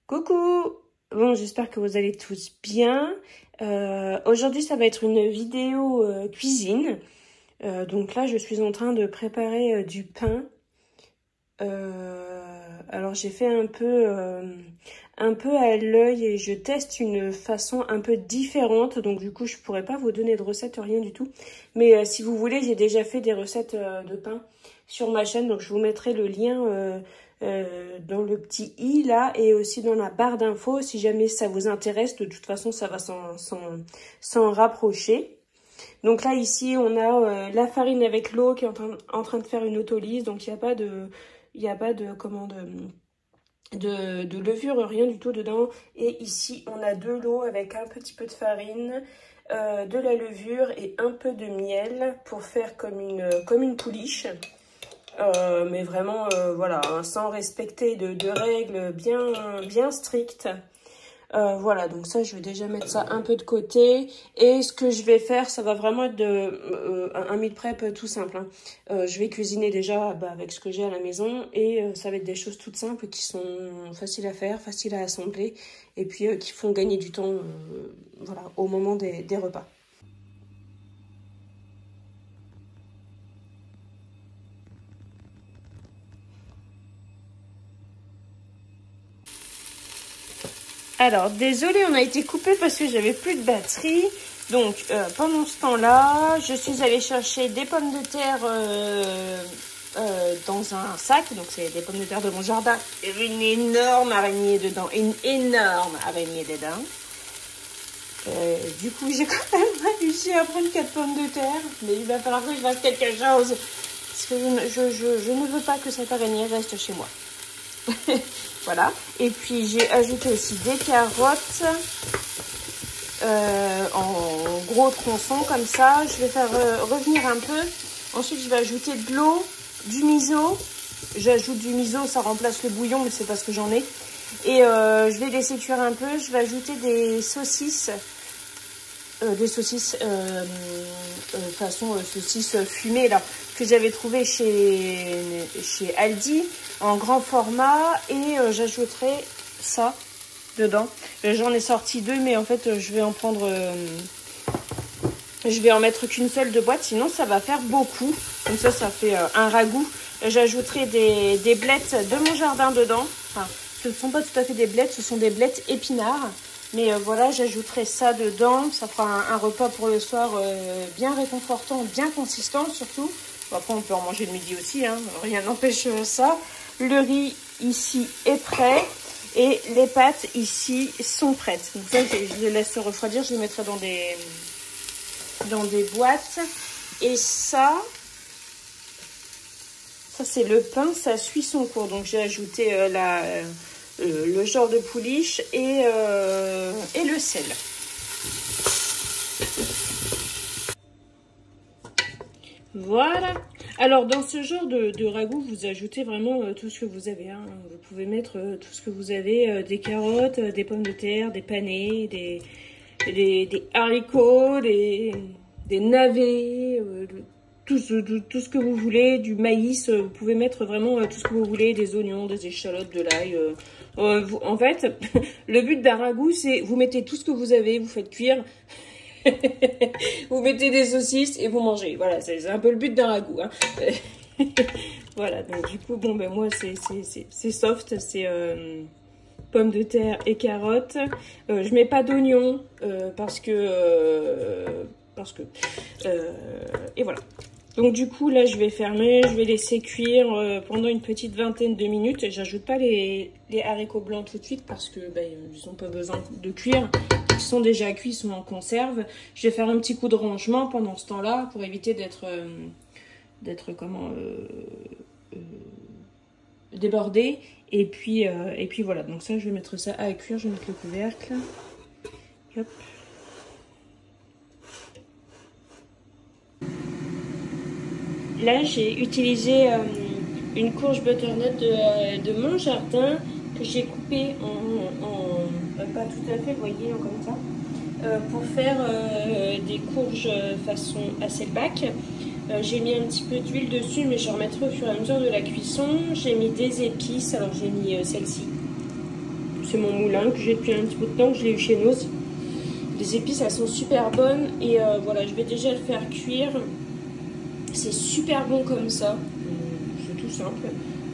Coucou! Bon, j'espère que vous allez tous bien. Aujourd'hui, ça va être une vidéo cuisine. Donc là, je suis en train de préparer du pain. Alors, j'ai fait un peu à l'œil et je teste une façon un peu différente. Donc, du coup, je pourrais pas vous donner de recette, rien du tout. Mais si vous voulez, j'ai déjà fait des recettes de pain sur ma chaîne. Donc, je vous mettrai le lien dans le petit i là et aussi dans la barre d'infos si jamais ça vous intéresse. De toute façon, ça va s'en rapprocher. Donc là, ici, on a la farine avec l'eau qui est en train de faire une autolyse. Donc, il n'y a pas de levure, rien du tout dedans. Et ici, on a de l'eau avec un petit peu de farine, de la levure et un peu de miel pour faire comme une pouliche. Mais vraiment, voilà, hein, sans respecter de règles bien strictes. Voilà, donc ça, je vais déjà mettre ça un peu de côté. Et ce que je vais faire, ça va vraiment être un meal prep tout simple. Hein. Je vais cuisiner déjà avec ce que j'ai à la maison. Et ça va être des choses toutes simples qui sont faciles à faire, faciles à assembler. Et puis qui font gagner du temps voilà, au moment des repas. Alors, désolée, on a été coupé parce que j'avais plus de batterie. Donc, pendant ce temps-là, je suis allée chercher des pommes de terre dans un sac. Donc, c'est des pommes de terre de mon jardin. Et une énorme araignée dedans. Une énorme araignée dedans. Du coup, j'ai quand même réussi à prendre 4 pommes de terre. Mais il va falloir que je fasse quelque chose. Parce que je ne veux pas que cette araignée reste chez moi. Voilà, et puis j'ai ajouté aussi des carottes en gros tronçons comme ça. Je vais faire revenir un peu. Ensuite, je vais ajouter de l'eau, du miso. J'ajoute du miso, ça remplace le bouillon, mais c'est parce que j'en ai. Et je vais laisser cuire un peu. Je vais ajouter des saucisses. Façon saucisses fumées là que j'avais trouvé chez Aldi en grand format et j'ajouterai ça dedans. J'en ai sorti 2 mais en fait je vais en mettre qu'une seule de boîte, sinon ça va faire beaucoup. Comme ça fait un ragoût. J'ajouterai des blettes de mon jardin dedans. Enfin, ce ne sont pas tout à fait des blettes, ce sont des blettes épinards. Mais voilà, j'ajouterai ça dedans. Ça fera un repas pour le soir bien réconfortant, bien consistant surtout. Bon, après, on peut en manger le midi aussi, hein, rien n'empêche ça. Le riz ici est prêt et les pâtes ici sont prêtes. Donc ça, je les laisse refroidir, je les mettrai dans des boîtes. Et ça c'est le pain, ça suit son cours. Donc j'ai ajouté le genre de pouliche et le sel. Voilà. Alors dans ce genre de ragoût, vous ajoutez vraiment tout ce que vous avez. Hein. Vous pouvez mettre tout ce que vous avez, des carottes, des pommes de terre, des panais, des haricots, des navets, tout ce que vous voulez, du maïs. Vous pouvez mettre vraiment tout ce que vous voulez, des oignons, des échalotes, de l'ail. En fait, le but d'un ragoût, c'est vous mettez tout ce que vous avez, vous faites cuire, vous mettez des saucisses et vous mangez. Voilà, c'est un peu le but d'un ragoût. Hein. Voilà, donc du coup, bon, ben moi, c'est soft, c'est pommes de terre et carottes. Je mets pas d'oignons parce que et voilà. Donc du coup là je vais fermer, je vais laisser cuire pendant une petite vingtaine de minutes. J'ajoute pas les haricots blancs tout de suite parce que ils n'ont pas besoin de cuire. Ils sont déjà cuits, ils sont en conserve. Je vais faire un petit coup de rangement pendant ce temps-là pour éviter d'être débordé. Et puis voilà. Donc ça je vais mettre ça à cuire. Je vais mettre le couvercle. Hop. Là, j'ai utilisé une courge butternut de mon jardin que j'ai coupée pas tout à fait, vous voyez, comme ça, pour faire des courges façon Hasselback. J'ai mis un petit peu d'huile dessus, mais je remettrai au fur et à mesure de la cuisson. J'ai mis des épices, alors j'ai mis celle-ci, c'est mon moulin que j'ai depuis un petit bout de temps, que je l'ai eu chez Noz. Les épices, elles sont super bonnes. Et voilà, je vais déjà le faire cuire. C'est super bon comme ça. C'est tout simple.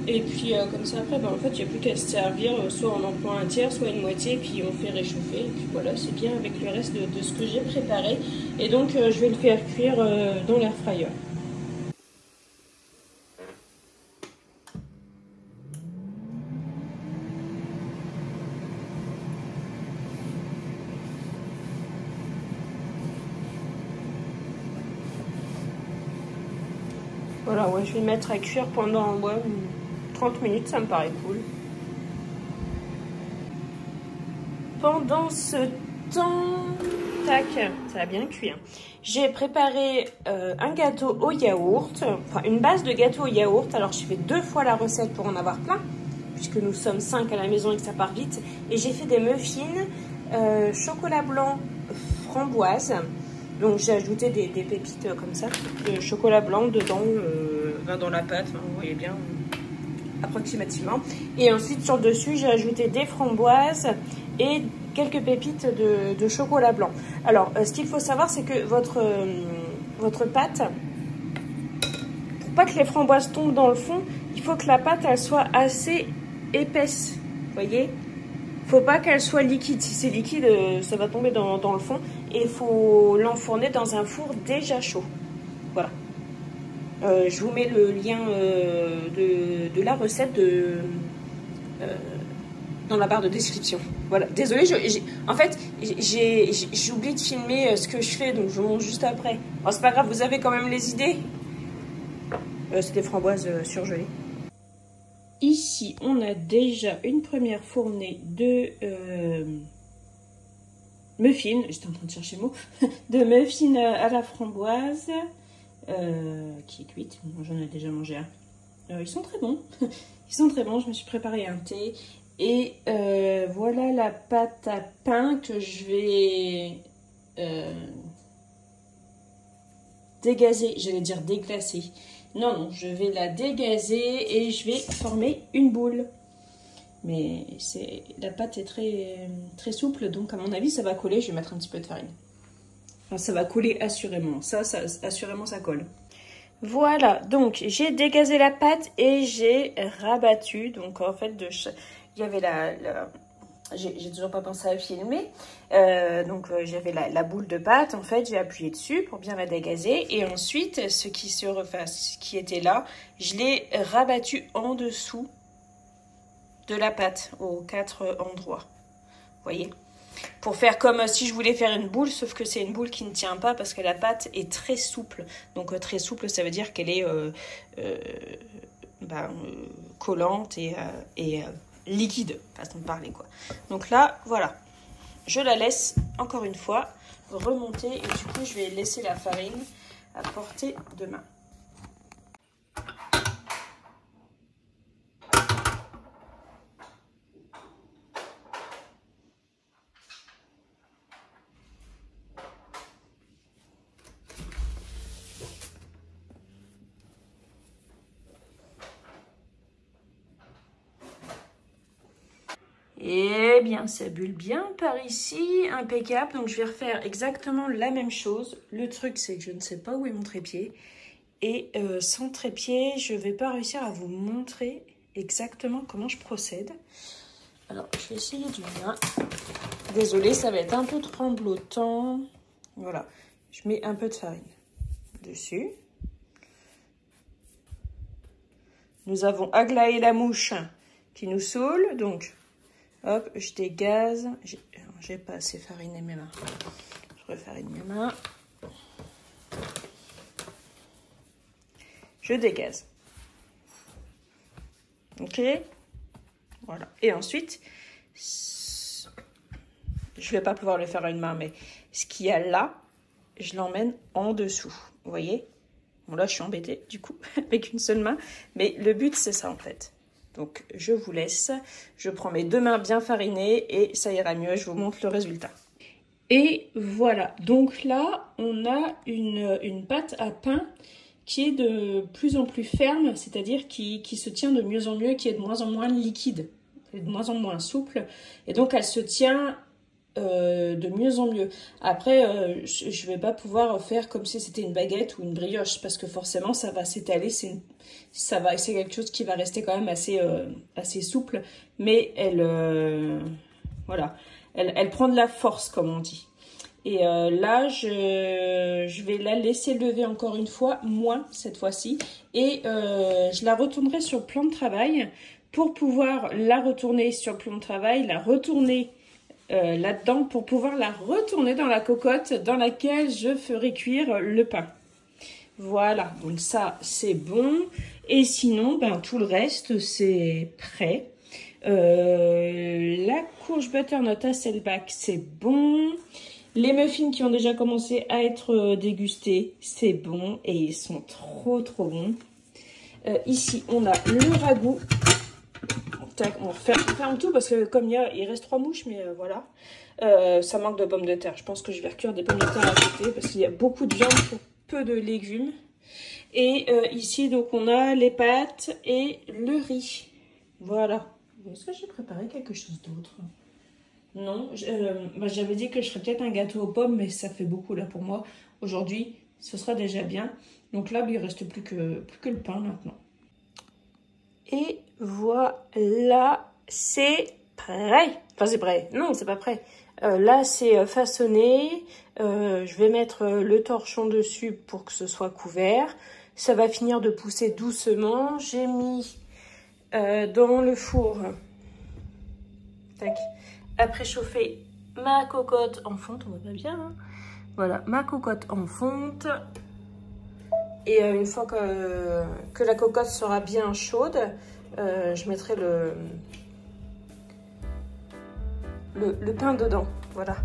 Et puis comme ça après, en fait, il n'y a plus qu'à se servir. Soit on en prend un tiers, soit une moitié. Puis on fait réchauffer. Et puis voilà, c'est bien avec le reste de ce que j'ai préparé. Et donc, je vais le faire cuire dans l'air fryer. Voilà, ouais, je vais le mettre à cuire pendant 30 minutes, ça me paraît cool. Pendant ce temps, tac, ça a bien cuit. Hein. J'ai préparé un gâteau au yaourt, enfin une base de gâteau au yaourt. Alors j'ai fait 2 fois la recette pour en avoir plein, puisque nous sommes 5 à la maison et que ça part vite. Et j'ai fait des muffins chocolat blanc framboise. Donc j'ai ajouté des pépites comme ça, de chocolat blanc dedans, dans la pâte, hein, vous voyez bien approximativement. Et ensuite sur le dessus j'ai ajouté des framboises et quelques pépites de chocolat blanc. Alors ce qu'il faut savoir c'est que votre pâte, pour pas que les framboises tombent dans le fond, il faut que la pâte elle soit assez épaisse, vous voyez. Faut pas qu'elle soit liquide. Si c'est liquide, ça va tomber dans le fond. Et il faut l'enfourner dans un four déjà chaud. Voilà. Je vous mets le lien de la recette dans la barre de description. Voilà. Désolée, en fait, j'ai oublié de filmer ce que je fais, donc je vous montre juste après. Bon, c'est pas grave, vous avez quand même les idées. C'est des framboises surgelées. Ici, on a déjà une première fournée de muffins, j'étais en train de chercher le mot, de muffins à la framboise, qui est cuite. J'en ai déjà mangé un. Ils sont très bons. Ils sont très bons. Je me suis préparé un thé. Et voilà la pâte à pain que je vais dégazer. J'allais dire déglacer. Non, je vais la dégazer et je vais former une boule. Mais la pâte est très souple, donc à mon avis, ça va coller. Je vais mettre un petit peu de farine. Enfin, ça va coller assurément. Assurément, ça colle. Voilà, donc j'ai dégazé la pâte et j'ai rabattu. Donc en fait, il y avait j'ai toujours pas pensé à filmer. J'avais la boule de pâte. En fait, j'ai appuyé dessus pour bien la dégazer. Et ensuite, ce qui était là, je l'ai rabattu en dessous de la pâte aux 4 endroits. Vous voyez ? Pour faire comme si je voulais faire une boule, sauf que c'est une boule qui ne tient pas parce que la pâte est très souple. Donc très souple, ça veut dire qu'elle est collante et liquide, façon de parler quoi. Donc là, voilà. Je la laisse encore une fois remonter et du coup, je vais laisser la farine à portée de main. Eh bien, ça bulle bien par ici, impeccable. Donc, je vais refaire exactement la même chose. Le truc, c'est que je ne sais pas où est mon trépied. Et sans trépied, je ne vais pas réussir à vous montrer exactement comment je procède. Alors, je vais essayer du mien. Désolée, ça va être un peu tremblotant. Voilà, je mets un peu de farine dessus. Nous avons Aglaé la mouche qui nous saoule, donc... Hop, je dégaze. J'ai pas assez fariné mes mains. Je refarine mes mains. Je dégaze. Ok. Voilà. Et ensuite, je vais pas pouvoir le faire à une main, mais ce qu'il y a là, je l'emmène en dessous. Vous voyez? Bon, là, je suis embêtée, du coup, avec une seule main. Mais le but, c'est ça, en fait. Donc, je vous laisse. Je prends mes 2 mains bien farinées et ça ira mieux. Je vous montre le résultat. Et voilà. Donc là, on a une pâte à pain qui est de plus en plus ferme, c'est-à-dire qui se tient de mieux en mieux, qui est de moins en moins liquide. Vous Elle est de moins en moins souple. Et donc, elle se tient de mieux en mieux. Après, je vais pas pouvoir faire comme si c'était une baguette ou une brioche, parce que forcément, ça va s'étaler. C'est quelque chose qui va rester quand même assez souple. Mais voilà. Elle prend de la force, comme on dit. Et là, je vais la laisser lever encore une fois, moins cette fois-ci. Et je la retournerai sur le plan de travail pour pouvoir la retourner sur le plan de travail, la retourner là-dedans pour pouvoir la retourner dans la cocotte dans laquelle je ferai cuire le pain. Voilà, donc ça, c'est bon. Et sinon, ben, tout le reste, c'est prêt. La courge butternut Hasselback, c'est bon. Les muffins qui ont déjà commencé à être dégustés, c'est bon. Et ils sont trop bons. Ici, on a le ragoût. Tac, on ferme tout parce que comme il reste 3 mouches, mais voilà. Ça manque de pommes de terre. Je pense que je vais recuire des pommes de terre à côté parce qu'il y a beaucoup de viande pour peu de légumes. Et ici, donc, on a les pâtes et le riz. Voilà. Est-ce que j'ai préparé quelque chose d'autre? Non, j'avais dit que je ferais peut-être un gâteau aux pommes, mais ça fait beaucoup là pour moi. Aujourd'hui, ce sera déjà bien. Donc là, il ne reste plus que le pain maintenant. Et voilà, c'est prêt. Enfin, c'est prêt. Non, c'est pas prêt. Là, c'est façonné. Je vais mettre le torchon dessus pour que ce soit couvert. Ça va finir de pousser doucement. J'ai mis dans le four, tac, à préchauffer ma cocotte en fonte. On voit pas bien, hein. Voilà, ma cocotte en fonte. Et une fois que la cocotte sera bien chaude, je mettrai le pain dedans. Voilà.